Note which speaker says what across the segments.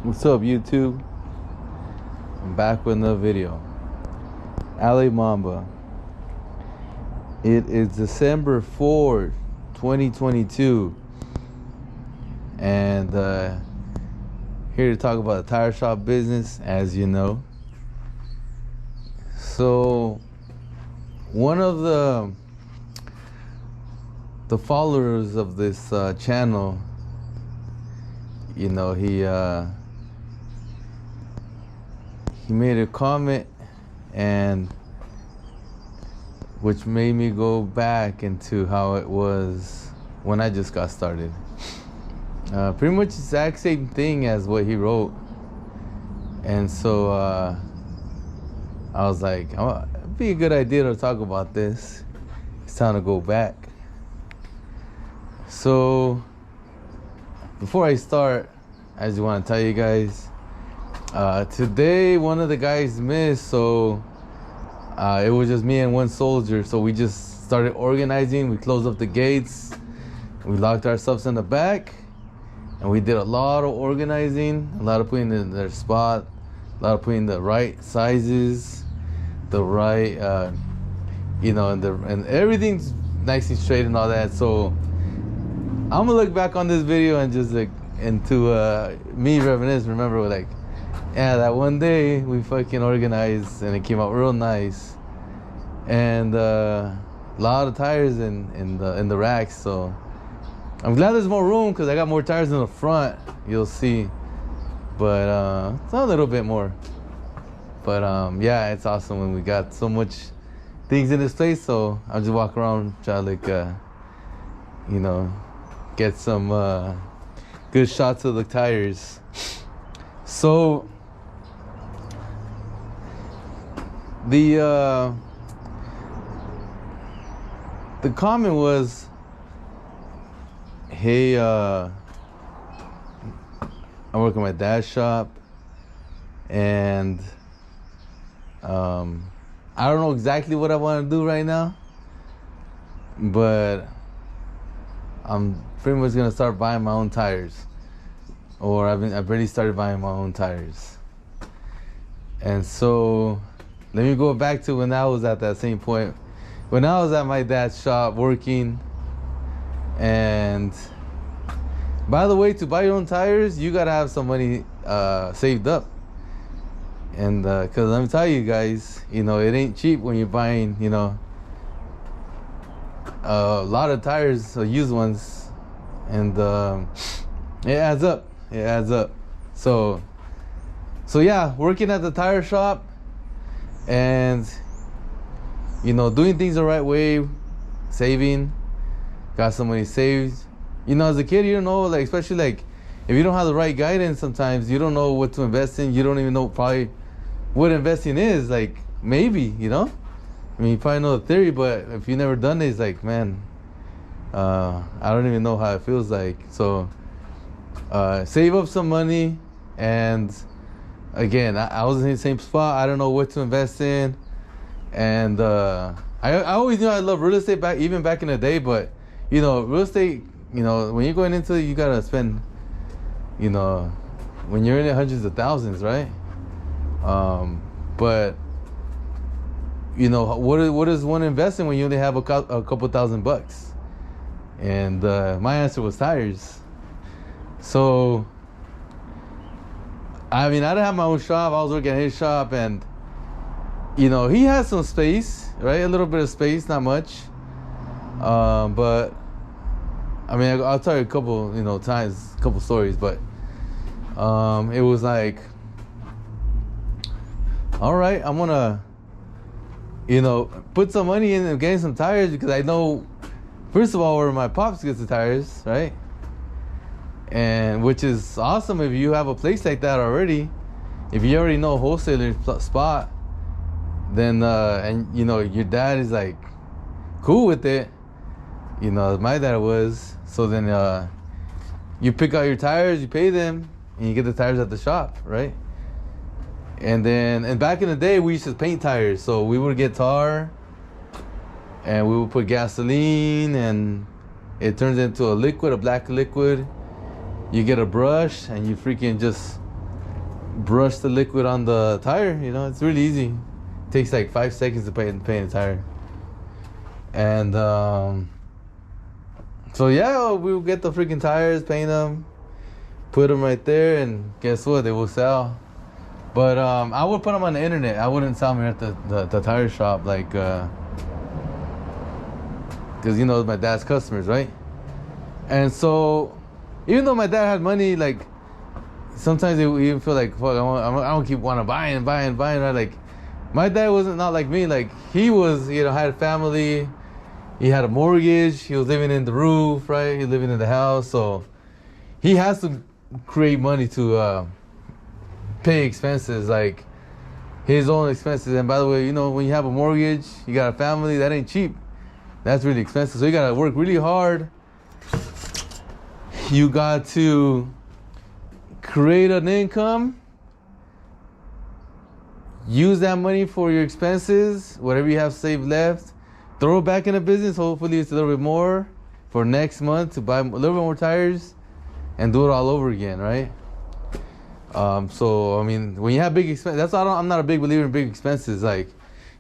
Speaker 1: What's up, YouTube? I'm back with another video. Ali Mamba. It is December 4th, 2022, and here to talk about the tire shop business, as you know. So, one of the followers of this channel, you know, he made a comment, and which made me go back into how it was when I just got started. Pretty much the exact same thing as what he wrote. And so I was like, oh, it'd be a good idea to talk about this. It's time to go back. So before I start, I just want to tell you guys, today one of the guys missed, so it was just me and one soldier. So we just started organizing. We closed up the gates. We locked ourselves in the back, and we did a lot of organizing, a lot of putting in their spot, a lot of putting the right sizes, the right, and everything's nice and straight and all that. So I'm gonna look back on this video and just like into me reminisce. Remember, like, yeah, that one day we fucking organized and it came out real nice, and a lot of tires in the racks. So I'm glad there's more room because I got more tires in the front. You'll see, but it's a little bit more. But yeah, it's awesome when we got so much things in this place. So I'll just walk around, try to like get some good shots of the tires. So the comment was, hey, I work at my dad's shop, and I don't know exactly what I want to do right now, but I'm pretty much gonna start buying my own tires, or I've already started buying my own tires. And so let me go back to when I was at that same point, when I was at my dad's shop working. And by the way, to buy your own tires, you gotta have some money saved up. And because let me tell you guys, it ain't cheap when you're buying, a lot of tires, used ones, and it adds up. It adds up. So yeah, working at the tire shop and doing things the right way, saving, got some money saved. As a kid, you don't know, like, especially like if you don't have the right guidance, sometimes you don't know what to invest in. You don't even know probably what investing is. Like, maybe, I mean, you probably know the theory, but if you never done it, it's like, man, I don't even know how it feels like. So save up some money, and again, I was in the same spot. I don't know what to invest in, and I always knew I love real estate even back in the day. But real estate, when you're going into it, you gotta spend, when you're in it, hundreds of thousands, right? But what is one investing when you only have a couple $1,000? And my answer was tires. So I mean, I didn't have my own shop. I was working at his shop, and he had some space, right? A little bit of space, not much. But I mean, I'll tell you a couple, times, a couple stories. But it was like, all right, I'm gonna, put some money in and getting some tires, because I know, first of all, where my pops gets the tires, right? And which is awesome if you have a place like that already. If you already know a wholesaler spot, then and your dad is like cool with it, my dad was. So then you pick out your tires, you pay them, and you get the tires at the shop, right? And back in the day, we used to paint tires. So we would get tar, and we would put gasoline, and it turns into a liquid, a black liquid. You get a brush, and you freaking just brush the liquid on the tire. You know, it's really easy. It takes like 5 seconds to paint a tire. And so yeah, we'll get the freaking tires, paint them, put them right there, and guess what? They will sell. But I would put them on the internet. I wouldn't sell them here at the tire shop, like, because you know my dad's customers, right? And so, even though my dad had money, like, sometimes they even feel like, fuck, I don't keep wanting to buy, right? Like, my dad wasn't not like me. Like, he was, you know, had a family. He had a mortgage. He was living in the roof, right? He was living in the house. So he has to create money to pay expenses, like his own expenses. And by the way, you know, when you have a mortgage, you got a family, that ain't cheap. That's really expensive. So you got to work really hard. You got to create an income. Use that money for your expenses, whatever you have saved left. Throw it back in the business. Hopefully it's a little bit more for next month to buy a little bit more tires and do it all over again, right? So, I mean, when you have big expenses, that's why I'm not a big believer in big expenses. Like,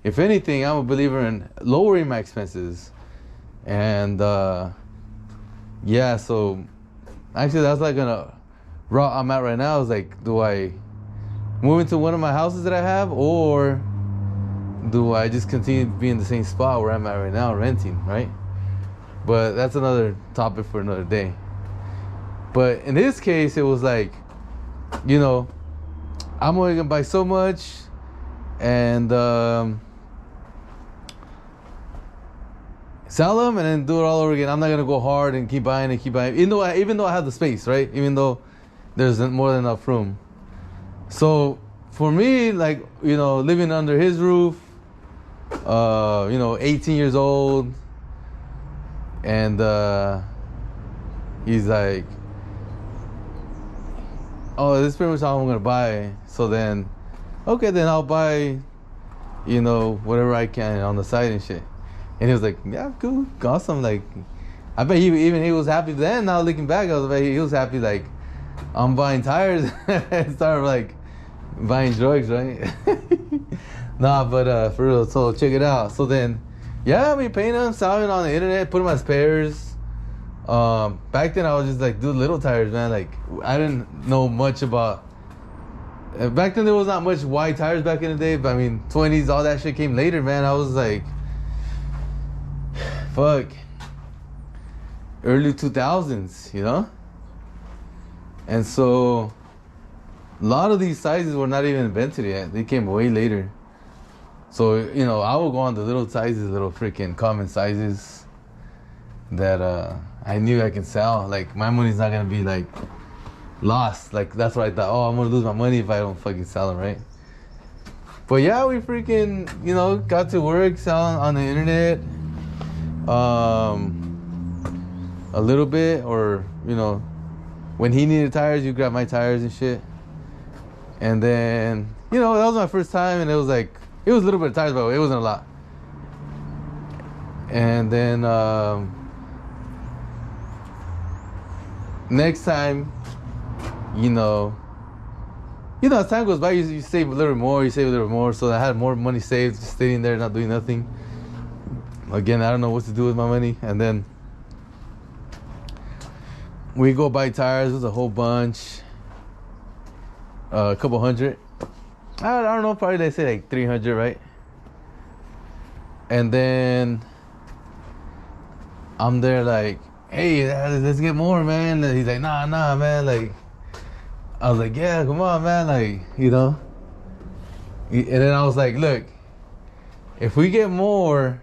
Speaker 1: if anything, I'm a believer in lowering my expenses. And, yeah, so actually that's like a route I'm at right now is like, do I move into one of my houses that I have, or do I just continue to be in the same spot where I'm at right now, renting, right? But that's another topic for another day. But in this case, it was like, you know, I'm only gonna buy so much, and sell them, and then do it all over again. I'm not gonna go hard and keep buying, even though I have the space, right? Even though there's more than enough room. So for me, like, you know, living under his roof, you know, 18 years old, and he's like, oh, this is pretty much all I'm gonna buy. So then, okay, then I'll buy, you know, whatever I can on the side and shit. And he was like, yeah, cool, awesome. Like, I bet he was happy then. Now looking back, I was like, he was happy. Like, I'm buying tires and start like buying drugs, right? Nah, but for real. So check it out. So then, yeah, I mean, painting them, selling on the internet, put them as pairs. Back then I was just like, do little tires, man. Like, I didn't know much about. Back then there was not much wide tires back in the day. But I mean, 20s, all that shit came later, man. I was like, fuck, early 2000s, you know. And so, a lot of these sizes were not even invented yet. They came way later. So, you know, I would go on the little sizes, little freaking common sizes that I knew I can sell. Like, my money's not gonna be like lost. Like, that's what I thought. Oh, I'm gonna lose my money if I don't fucking sell them, right? But yeah, we freaking, you know, got to work selling on the internet. A little bit, or, you know, when he needed tires, you grab my tires and shit. And then, you know, that was my first time, and it was like, it was a little bit of tires, but it wasn't a lot. And then next time, you know, as time goes by, you save a little more, So I had more money saved, just sitting there, not doing nothing. Again, I don't know what to do with my money. And then we go buy tires. There's a whole bunch, a couple hundred. I don't know, probably they say like 300, right? And then I'm there like, hey, let's get more, man. And he's like, nah, man. Like, I was like, yeah, come on, man. Like, you know. And then I was like, look, if we get more,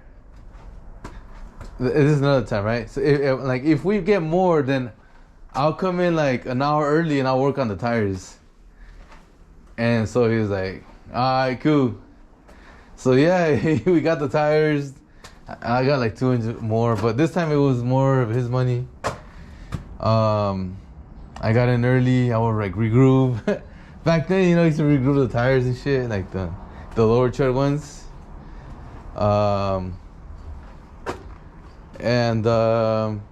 Speaker 1: this is another time, right? So if we get more, then I'll come in like an hour early and I'll work on the tires. And so he was like, all right, cool. So yeah, we got the tires. I got like 200 more, but this time it was more of his money. I got in early. I would like regroove. Back then, you know, I used to regroove the tires and shit, like the lower tread ones. And well,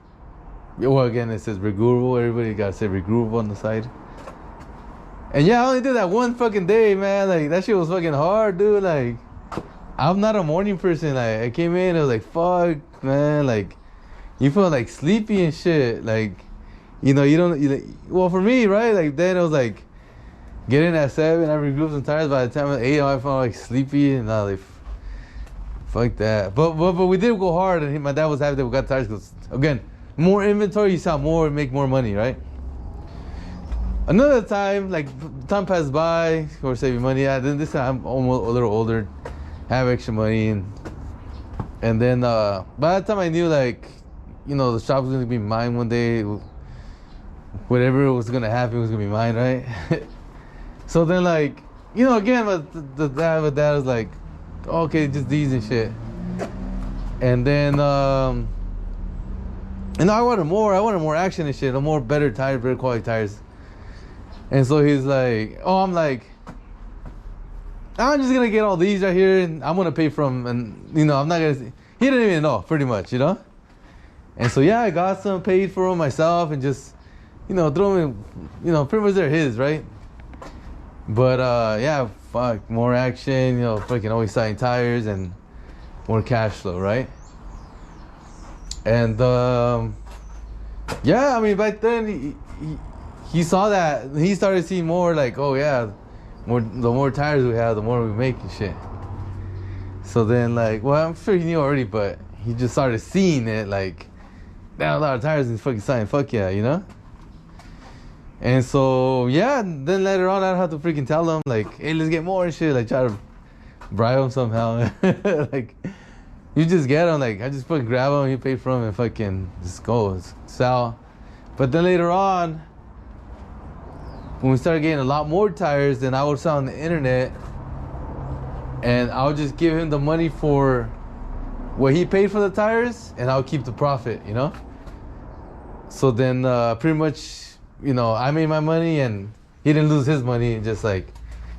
Speaker 1: again, it says regroovable. Everybody gotta say regroovable on the side. And yeah, I only did that one fucking day, man. Like that shit was fucking hard, dude. Like I'm not a morning person. Like I came in, I was like, fuck, man. Like you feel like sleepy and shit. Like you know, you don't. Well, for me, right? Like then it was like get in at 7, I regroup some tires. By the time it was 8, I felt like sleepy and I was like, fuck that. But we did go hard, and my dad was happy that we got tires because again, more inventory, you sell more, make more money, right? Another time, like time passed by, we're saving money. Yeah, then this time I'm almost a little older, have extra money, and then by the time I knew, like, you know, the shop was gonna be mine one day, whatever was gonna happen was gonna be mine, right? So then, like, you know, again, my dad was like, okay, just these and shit, and then and I wanted more action and shit, more better tires, better quality tires. And so he's like, oh, I'm like, I'm just gonna get all these right here and I'm gonna pay for them, and you know, I'm not gonna, he didn't even know, pretty much, you know. And so yeah, I got some, paid for them myself, and just, you know, throw them in, you know, pretty much they're his, right? But yeah, fuck, more action, you know, fucking always selling tires and more cash flow, right? And yeah, I mean, back then he saw that, he started seeing more, like, oh yeah, the more tires we have, the more we make and shit. So then, like, well, I'm sure he knew already, but he just started seeing it, like, damn, a lot of tires in fucking sign, fuck yeah, you know? And so, yeah, then later on, I'd have to freaking tell him, like, hey, let's get more and shit, like, try to bribe him somehow. Like, you just get them, like, I just fucking grab them, you pay for them, and fucking just go, sell. But then later on, when we started getting a lot more tires, then I would sell on the internet, and I would just give him the money for what he paid for the tires, and I would keep the profit, you know? So then pretty much, you know, I made my money and he didn't lose his money. Just like,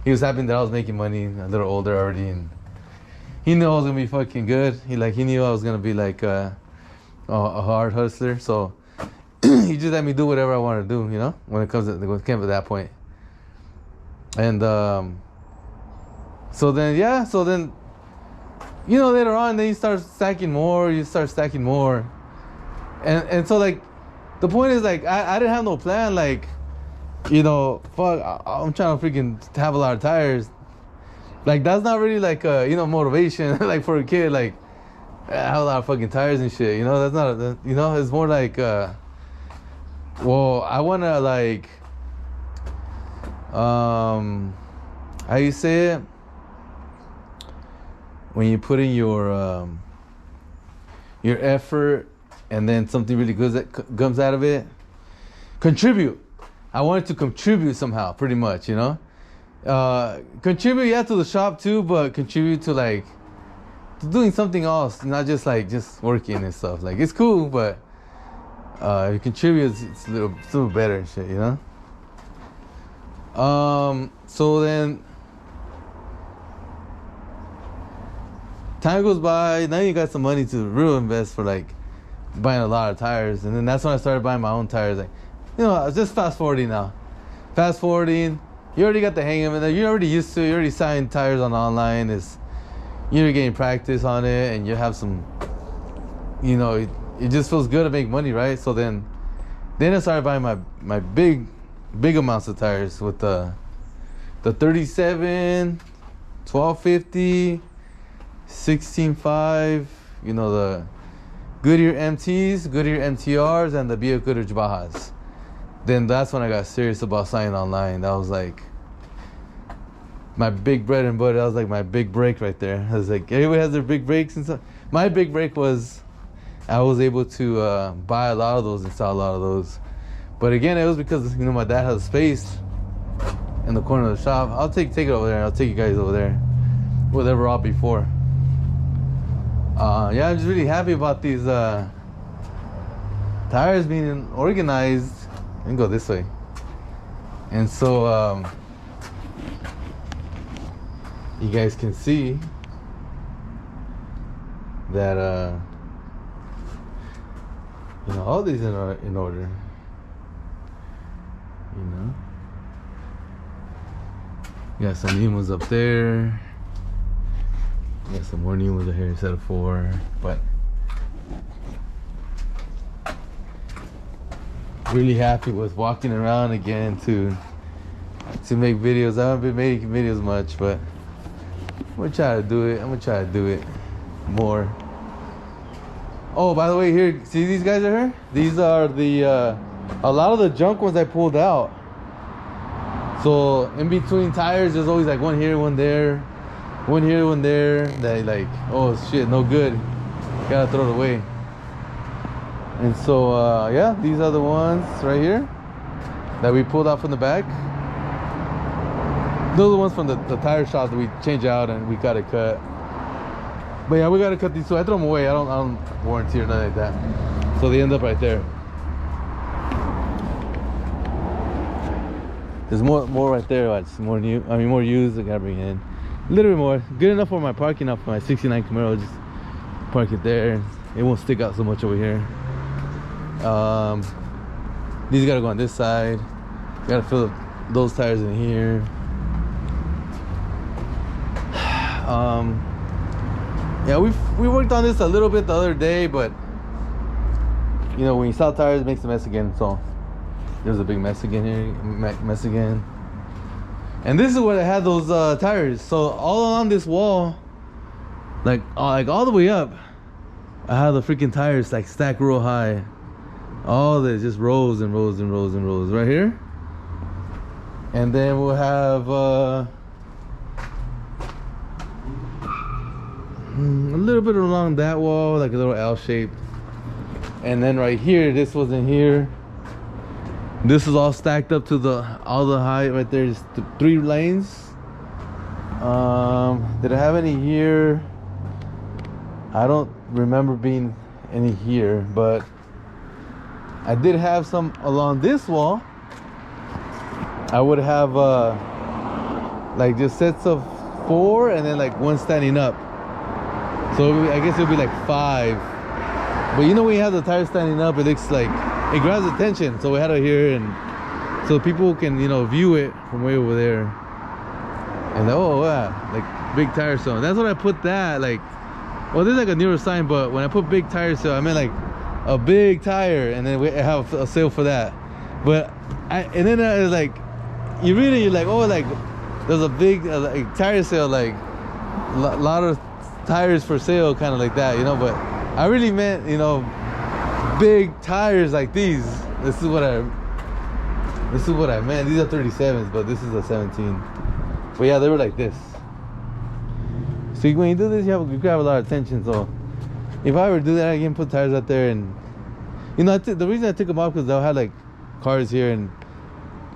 Speaker 1: he was happy that I was making money, a little older already, and he knew I was gonna be fucking good. He knew I was gonna be like a hard hustler. So he just let me do whatever I wanted to do, you know, when it came to that point. And so then, you know, later on, then you start stacking more, and so, like, the point is, like, I didn't have no plan, like, you know, fuck, I'm trying to freaking have a lot of tires. Like, that's not really like you know, motivation like for a kid, like, I have a lot of fucking tires and shit, you know. That's not, you know, it's more like well, I want to, like, how you say it, when you put in your effort and then something really good that comes out of it, contribute. I wanted to contribute somehow, pretty much, you know. Contribute, yeah, to the shop too, but contribute to, like, to doing something else, not just like just working and stuff. Like, it's cool, but if you contribute, it's a little better and shit, you know. So then time goes by. Now you got some money to real invest for, like, buying a lot of tires, and then that's when I started buying my own tires. Like, you know, I was just fast forwarding now. Fast forwarding, you already got the hang of it. You're already used to it. You already signed tires on online. You're getting practice on it, and you have some, you know, it just feels good to make money, right? So then I started buying my big amounts of tires with the 37, 1250, 16.5, you know, the Goodyear MTs, Goodyear MTRs, and the BF Goodrich Bajas. Then that's when I got serious about signing online. That was like my big bread and butter. That was like my big break right there. I was like, everybody has their big breaks and stuff. My big break was I was able to buy a lot of those and sell a lot of those. But again, it was because, you know, my dad has space in the corner of the shop. I'll take it over there. I'll take you guys over there. Whatever all before. Yeah, I'm just really happy about these tires being organized. Let me go this way. And so you guys can see that you know, all these are in order, you know. Got some new ones up there. Got some more new ones up here instead of 4, but really happy with walking around again to make videos. I haven't been making videos much, but I'm gonna try to do it. I'm gonna try to do it more. Oh, by the way, here, see these guys are here? These are the a lot of the junk ones I pulled out. So in between tires, there's always like one here, one there, one here, one there. That like, oh shit, no good. Gotta throw it away. And so yeah, these are the ones right here that we pulled out from the back. Those are the ones from the tire shop that we change out and we gotta cut. But yeah, we gotta cut these two. I throw them away. I don't warranty or nothing like that. So they end up right there. There's more right there. Watch, more new. I mean, more used. I gotta bring in a little bit more. Good enough for my parking up for my '69 Camaro. Just park it there. It won't stick out so much over here. These gotta go on this side. Gotta fill up those tires in here. Yeah, we worked on this a little bit the other day, but you know, when you sell tires, it makes a mess again. So there's a big mess again here, and this is where I had those tires. So all along this wall, like all the way up, I had the freaking tires like stacked real high. All this, just rows and rows and rows and rows right here. And then we'll have a little bit along that wall, like a little L shape. And then right here, this was in here. This is all stacked up to all the height right there. Just 3 lanes. Did I have any here? I don't remember being any here, but I did have some along this wall. I would have like just sets of 4 and then like 1 standing up. So I guess it would be like 5. But you know, when you have the tires standing up, it looks like it grabs attention. So we had it here, and so people can, you know, view it from way over there. And oh wow, like big tire sale. That's what I put that, like, well, there's like a newer sign, but when I put big tire sale, I meant like a big tire, and then we have a sale for that. But and then it's like, you're like, oh, like there's a big like tire sale, like a lot of tires for sale, kind of like that, you know. But I really meant, you know, big tires like these. This is what I meant. These are 37s, but this is a 17. But yeah, they were like this. So when you do this, you grab a lot of attention. So if I were to do that again, put tires out there, and you know, the reason I took them off because they'll have like cars here, and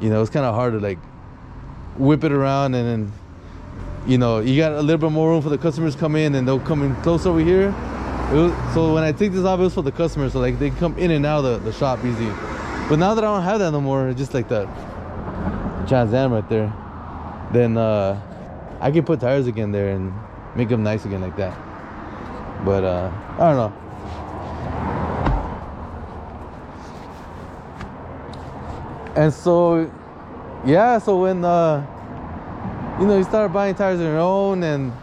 Speaker 1: you know, it's kind of hard to like whip it around, and then, you know, you got a little bit more room for the customers to come in, and they'll come in close over here. So when I take this off, it was for the customers, so like they can come in and out of the shop easy. But now that I don't have that no more, just like that Trans Am right there, then I can put tires again there and make them nice again like that. But I don't know. And so yeah, so when you know, you start buying tires on your own, and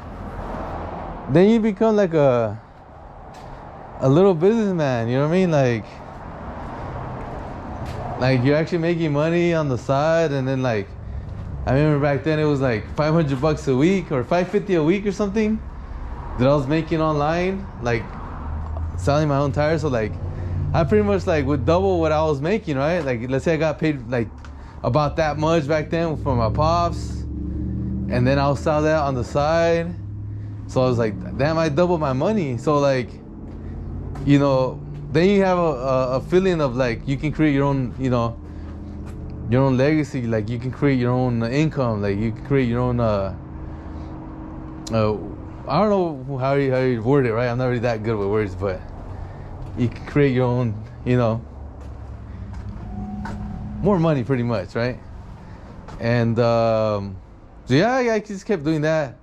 Speaker 1: then you become like a little businessman, you know what I mean? Like you're actually making money on the side. And then, like, I remember back then it was like $500 a week or $550 a week or something that I was making online, like selling my own tires. So like I pretty much like would double what I was making, right? Like, let's say I got paid like about that much back then from my pops, and then I'll sell that on the side. So I was like, damn, I doubled my money. So like, you know, then you have a feeling of like you can create your own, you know, your own legacy. Like you can create your own income. Like you can create your own I don't know how you word it, right? I'm not really that good with words, but you can create your own, you know, more money pretty much, right? And so yeah, I just kept doing that.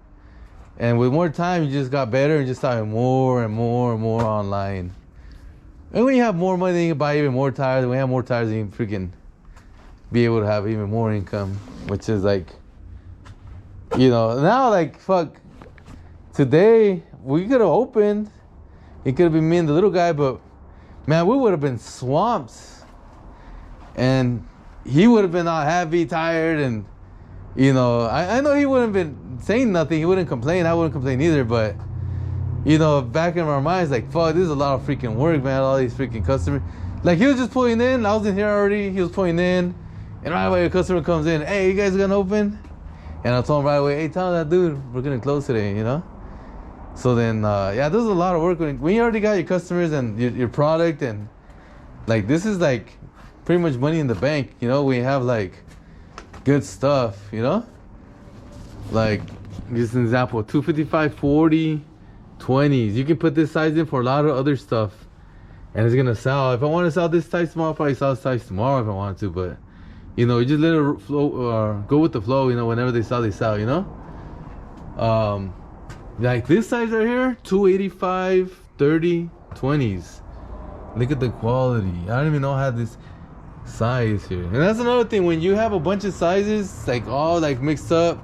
Speaker 1: And with more time, you just got better and just started more and more and more online. And when you have more money, you can buy even more tires. When you have more tires, you can freaking be able to have even more income, which is like You know, now like fuck. Today we could have opened. It could have been me and the little guy, but man, we would have been swamped, and he would have been all happy, tired, and you know, I know he wouldn't have been saying nothing. He wouldn't complain. I wouldn't complain either. But you know, back in our minds, like fuck, this is a lot of freaking work, man. All these freaking customers. Like he was just pulling in. I was in here already. He was pulling in, and right away a customer comes in. Hey, you guys gonna open? And I told him right away, hey, tell that dude we're gonna close today. You know. So then, yeah, there's a lot of work when you already got your customers and your product, and like this is like pretty much money in the bank, you know. We have like good stuff, you know. Like just an example, 255, 40, 20s. You can put this size in for a lot of other stuff, and it's gonna sell. If I want to sell this size tomorrow, I'll probably sell this size tomorrow if I wanted to. But you know, you just let it flow, go with the flow. You know, whenever they sell, you know. Like this size right here, 285, 30, 20s. Look at the quality. I don't even know how this size here. And that's another thing, when you have a bunch of sizes like all like mixed up,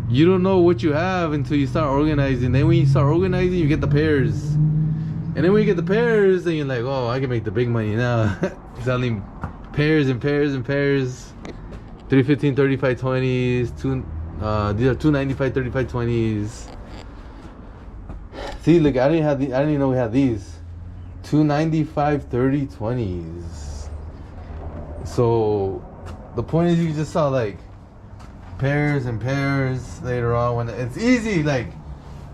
Speaker 1: you don't know what you have until you start organizing. Then when you start organizing, you get the pairs. And then when you get the pairs, then you're like, oh, I can make the big money now. Selling pairs and pairs and pairs. 315, 35, 20s. These are 295, 35, 20s. See, look, I didn't even know we had these. 295, 30, 20s. So the point is, you just saw like pairs and pairs later on. When it's easy, like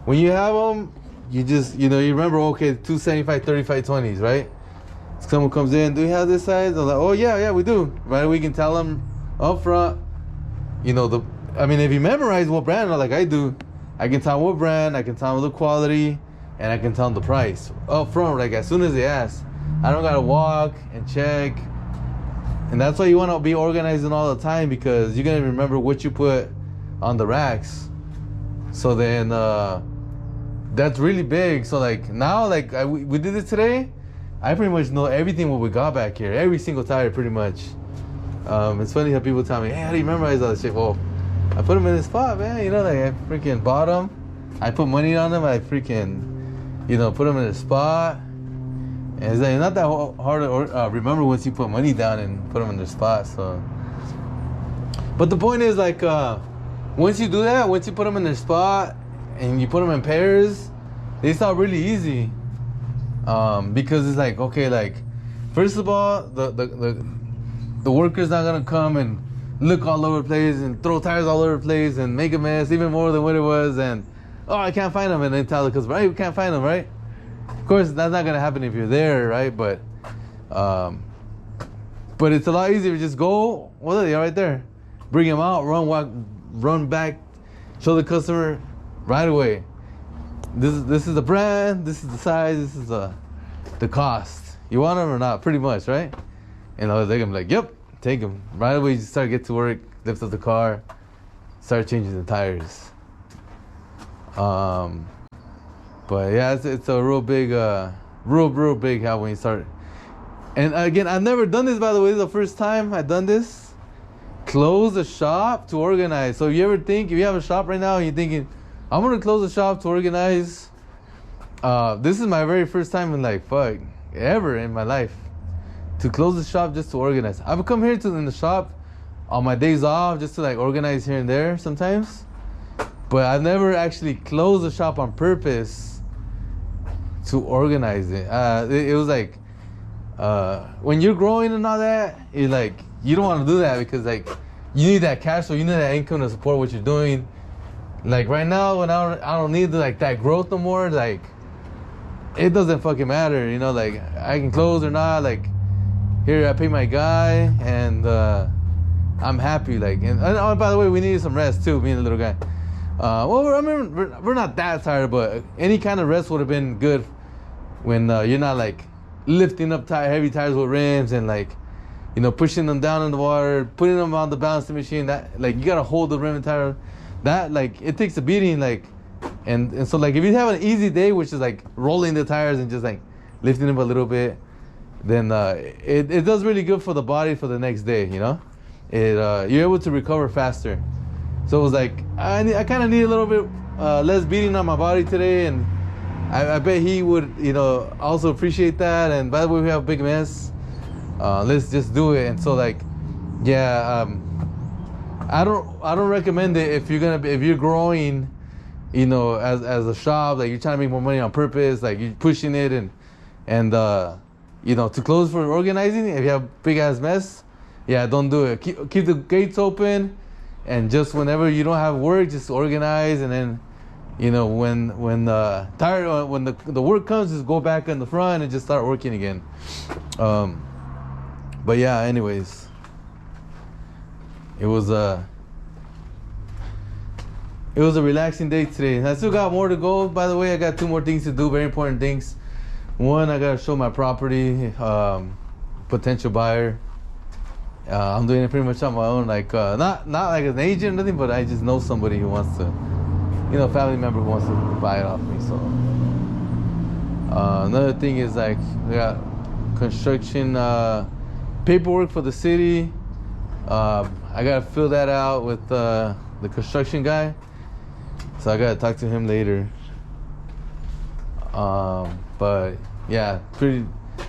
Speaker 1: when you have them, you just, you know, you remember, okay, 275, 35, 20s, right? Someone comes in, do you have this size? I'm like, oh yeah, we do. Right? We can tell them up front, you know, I mean, if you memorize what brand, like I do, I can tell them what brand, I can tell them the quality, and I can tell them the price up front, like as soon as they ask. I don't gotta walk and check. And that's why you wanna be organizing all the time, because you're gonna remember what you put on the racks. So then, that's really big. So like now, like we did it today, I pretty much know everything what we got back here, every single tire pretty much. It's funny how people tell me, hey, how do you memorize all this shit? Well, I put them in the spot, man. You know, like I freaking bought them. I put money on them. I freaking, you know, put them in the spot. And it's like not that hard to remember once you put money down and put them in their spot. So, but the point is, like, once you do that, once you put them in their spot and you put them in pairs, they start really easy. Because it's like, okay, like, first of all, the worker's not gonna come and look all over the place and throw tires all over the place and make a mess even more than what it was, and oh, I can't find them, and then tell the customer, right, we can't find them, right? Of course, that's not gonna happen if you're there, right? But it's a lot easier to just go, well, they're right there, bring them out, run back, show the customer right away. This is the brand, this is the size, this is the cost. You want them or not? Pretty much, right? And they're gonna be like, yep, take them. Right away, you start to get to work, lift up the car, start changing the tires. But yeah, it's a real big how when you start. And again, I've never done this, by the way. This is the first time I've done this. Close the shop to organize. So if you have a shop right now and you're thinking, I'm gonna close the shop to organize, this is my very first time in like ever in my life to close the shop just to organize. I would come here in the shop on my days off just to like organize here and there sometimes, but I've never actually closed the shop on purpose to organize it. It was like when you're growing and all that, it's like you don't want to do that because like you need that cash flow, you need that income to support what you're doing. Like right now, when I don't need like that growth no more, like it doesn't fucking matter, you know. Like I can close or not. Like here, I pay my guy, and I'm happy. Like, and oh, by the way, we needed some rest too, me and the little guy. Well, I mean, we're not that tired, but any kind of rest would have been good when you're not like lifting up heavy tires with rims and like, you know, pushing them down in the water, putting them on the balancing machine. That like you gotta hold the rim and tire. That like it takes a beating, like, and so like if you have an easy day, which is like rolling the tires and just like lifting them a little bit, then it does really good for the body for the next day, you know. You're able to recover faster. So it was like I kind of need a little bit less beating on my body today, and I bet he would, also appreciate that. And by the way, we have a big mess. Let's just do it. And so like, yeah, I don't recommend it if you're growing, as a shop, like you're trying to make more money on purpose, like you're pushing it and to close for organizing. If you have big ass mess, yeah, don't do it. Keep the gates open, and just whenever you don't have work, just organize, and then when the work comes, just go back in the front and just start working again. But yeah, anyways, it was a relaxing day today. I still got more to go. By the way, I got 2 more things to do, very important things. One, I gotta show my property, potential buyer. I'm doing it pretty much on my own, like not like an agent or nothing, but I just know somebody who wants to, family member who wants to buy it off me. So another thing is like we got construction paperwork for the city. I gotta fill that out with the construction guy, so I gotta talk to him later. But yeah, pretty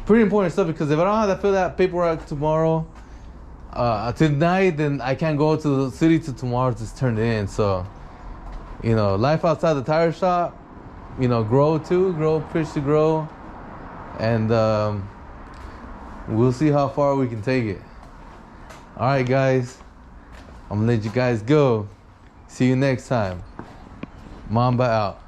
Speaker 1: important stuff, because if I don't have to fill that paperwork tomorrow, tonight, then I can't go to the city till tomorrow to turn it in. So, life outside the tire shop, push to grow, and we'll see how far we can take it. All right, guys, I'm gonna let you guys go. See you next time. Mamba out.